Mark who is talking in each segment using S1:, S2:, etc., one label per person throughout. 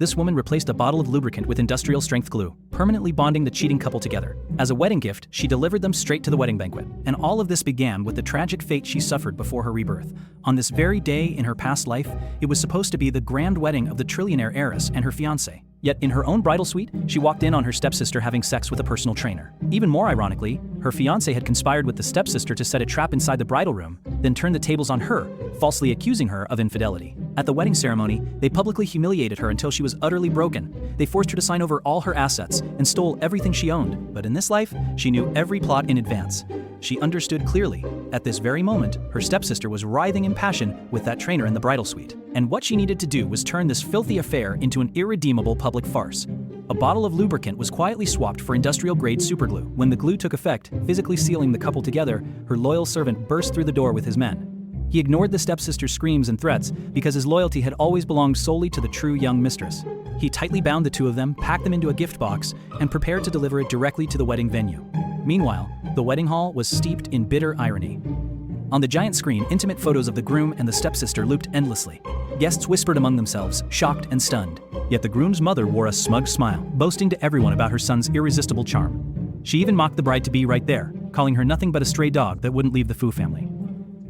S1: This woman replaced a bottle of lubricant with industrial-strength glue, permanently bonding the cheating couple together. As a wedding gift, she delivered them straight to the wedding banquet. And all of this began with the tragic fate she suffered before her rebirth. On this very day in her past life, it was supposed to be the grand wedding of the trillionaire heiress and her fiancé. Yet in her own bridal suite, she walked in on her stepsister having sex with a personal trainer. Even more ironically, her fiancé had conspired with the stepsister to set a trap inside the bridal room, then turn the tables on her, falsely accusing her of infidelity. At the wedding ceremony, they publicly humiliated her until she was utterly broken. They forced her to sign over all her assets and stole everything she owned. But in this life, she knew every plot in advance. She understood clearly. At this very moment, her stepsister was writhing in passion with that trainer in the bridal suite. And what she needed to do was turn this filthy affair into an irredeemable public farce. A bottle of lubricant was quietly swapped for industrial-grade superglue. When the glue took effect, physically sealing the couple together, her loyal servant burst through the door with his men. He ignored the stepsister's screams and threats because his loyalty had always belonged solely to the true young mistress. He tightly bound the two of them, packed them into a gift box, and prepared to deliver it directly to the wedding venue. Meanwhile, the wedding hall was steeped in bitter irony. On the giant screen, intimate photos of the groom and the stepsister looped endlessly. Guests whispered among themselves, shocked and stunned. Yet the groom's mother wore a smug smile, boasting to everyone about her son's irresistible charm. She even mocked the bride-to-be right there, calling her nothing but a stray dog that wouldn't leave the Fu family.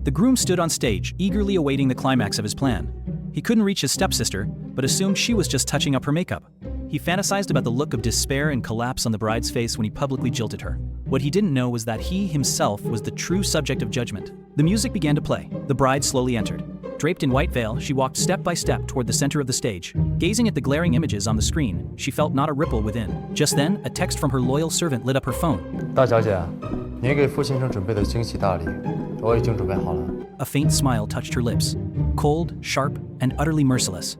S1: The groom stood on stage, eagerly awaiting the climax of his plan. He couldn't reach his stepsister, but assumed she was just touching up her makeup. He fantasized about the look of despair and collapse on the bride's face when he publicly jilted her. What he didn't know was that he himself was the true subject of judgment. The music began to play. The bride slowly entered. Draped in white veil, she walked step by step toward the center of the stage. Gazing at the glaring images on the screen, she felt not a ripple within. Just then, a text from her loyal servant lit up her phone.
S2: 大小姐，您给父先生准备的惊喜大礼，我已经准备好了。
S1: A faint smile touched her lips, cold, sharp, and utterly merciless.